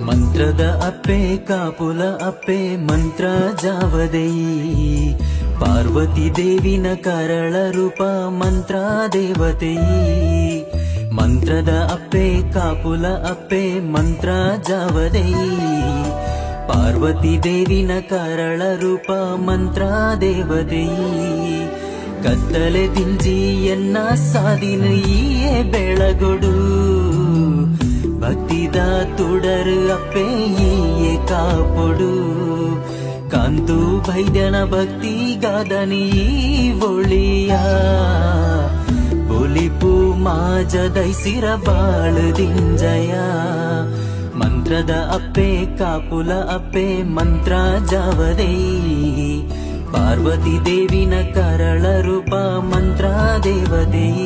ಮಂತ್ರದ ಅಪ್ಪೆ ಕಾಪುಲ ಅಪ್ಪೆ ಮಂತ್ರ ಜಾವದೆಯಿ ಪಾರ್ವತಿ ದೇವಿನ ಕರಳ ರೂಪ ಮಂತ್ರ ದೇವತೆಯಿ ಮಂತ್ರದ ಅಪ್ಪೆ ಕಾಪುಲ ಅಪ್ಪೆ ಮಂತ್ರ ಜಾವದೆಯಿ ಪಾರ್ವತಿ ದೇವಿನ ಕರಳ ರೂಪ ಮಂತ್ರ ದೇವತೆಯಿ ಕತ್ತಲೆ ದಿಂಜಿ ಎನ್ನ ಸಾದಿನ ಈಯೇ ಬೆಳಗೊಡು ಭಕ್ತಿದ ತುಡರು ಅಪ್ಪೆ ಈಯೇ ಕಾಪೊಡು ಕಾಂತು ಭೈದ್ಯನ ಭಕ್ತಿ ಗಾದನಿ ಒಳಿಯ ಒಲಿಪು ಮಾಜ ದೈಸಿರ ಬಾಳು ದಿಂಜಯ ಮಂತ್ರದ ಅಪ್ಪೆ ಕಾಪುಲ ಅಪ್ಪೆ ಮಂತ್ರ ಜಾವದೆಯಿ ಪಾರ್ವತಿ ದೇವಿನ ಕರಳ ರೂಪ ಮಂತ್ರ ದೇವತೆಯಿ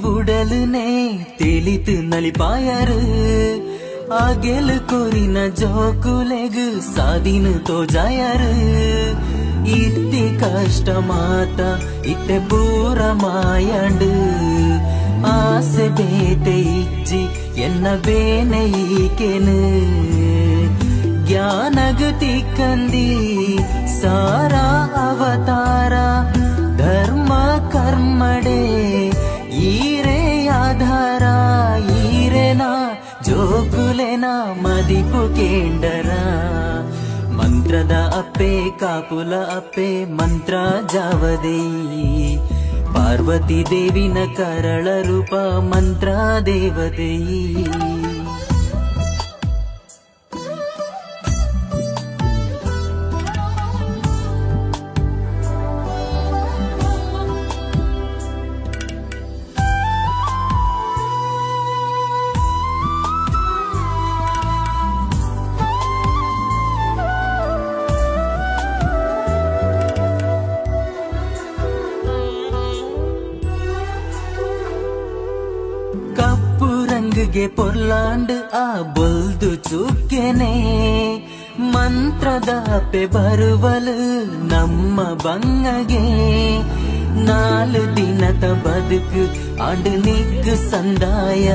உடலுனே தெளித்து நலிப்பாயரு ஆகேலு கோரின ஜோக்குಲೆಗು ಸಾದಿನು ತೋಜಾಯರು ಇತ್ತಿ ಕಷ್ಟ ಮಾತ ಇತ್ತೆ ಪೂರ ಮಾಯಂಡು ಆಸೆ ಬೇತೆ ಇಜ್ಜಿ ಎನ್ನ ಬೇನೆ ಈಕೆನು ಜ್ಞಾನಗತಿ ಕಂದಿ ಸಾರಾ ಅವತಾರ ಧರ್ಮ ಕರ್ಮಡೆ ಈರೆ ಆಧಾರ ಈರೆನಾ ಜೋಕುಲೆನಾ ಮದಿಪು ಕೇಂಡರ ಮಂತ್ರದ ಅಪ್ಪೆ ಕಾಪುಲ ಅಪ್ಪೆ ಮಂತ್ರ ಜಾವದೆಯಿ ಪಾರ್ವತಿ ದೇವಿನ ಕರಳ ರೂಪ ಮಂತ್ರ ದೇವತೆಯಿ ಗೆ ಪೊರ್ಲಾಂಡ್ ಆ ಬೊಲ್ದು ಚುಕ್ಕೆನೆ ಮಂತ್ರದ ಅಪ್ಪೆ ಬರುವಲು ನಮ್ಮ ಬಂಗಗೆ 4 ದಿನದ ಬದುಕು ಆಂಡು ನಿಗ್ ಸಂದಾಯ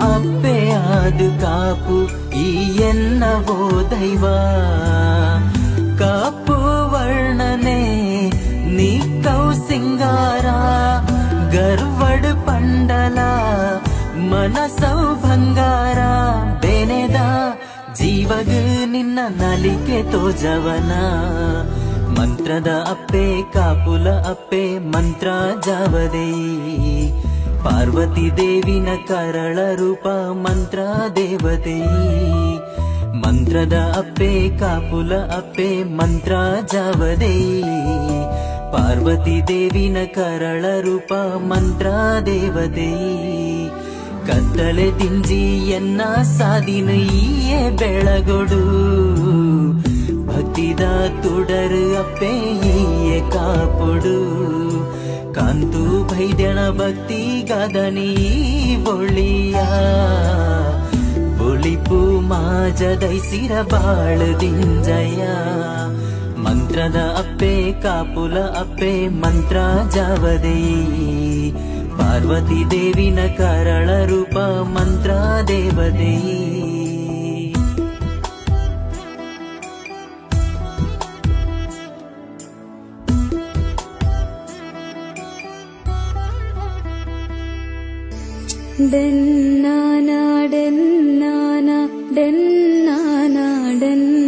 ಅಪ್ಪೆ ಆದು ಕಾಪು ಈ ಎನ್ನವೋ ದೈವ ಕಾಪು ವರ್ಣನೆ ನಿಕ್ಕೌ ಸಿಂಗಾರ ಗರ್ವಡ್ ಪಂಡಲ ಮನಸೌ ಬಂಗಾರ ಬೆನೆದ ಜೀವಗು ನಿನ್ನ ನಲಿಕೆ ತೋಜವನ ಮಂತ್ರದ ಅಪ್ಪೆ ಕಾಪುಲ ಅಪ್ಪೆ ಮಂತ್ರ ಜಾವದೆಯಿ ಪಾರ್ವತಿ ದೇವಿನ ಕರಳ ರೂಪ ಮಂತ್ರ ದೇವತೆಯಿ ಮಂತ್ರದ ಅಪ್ಪೆ ಕಾಪುಲ ಅಪ್ಪೆ ಮಂತ್ರ ಜಾವದೆಯಿ ಪಾರ್ವತಿ ದೇವಿನ ಕರಳ ರೂಪ ಮಂತ್ರ ದೇವತೆಯಿ ಕತ್ತಲೆ ದಿಂಜಿ ಎನ್ನ ಸಾದಿನ ಈಯೇ ಬೆಳಗೊಡು ಭಕ್ತಿದ ತುಡರು ಅಪ್ಪೆ ಈಯೇ ಕಾಪೊಡು ಕಾಂತು ಭೈದ್ಯನ ಭಕ್ತಿ ಗಾದನಿ ಒಳಿಯ ಒಲಿಪು ಮಾಜ ದೈಸಿರ ಬಾಳು ದಿಂಜಯ ಮಂತ್ರದ ಅಪ್ಪೆ ಕಾಪುಲ ಅಪ್ಪೆ ಮಂತ್ರ ಜಾವದೆಯಿ ಪಾರ್ವತಿ ದೇವಿನ ಕರಳ ರೂಪ ಮಂತ್ರ ದೇವತೆಯಿ ಡೆನ್ನಾನ ಡೆನ್ನಾನ ಡೆನ್ನಾನ ಡೆನ್ನ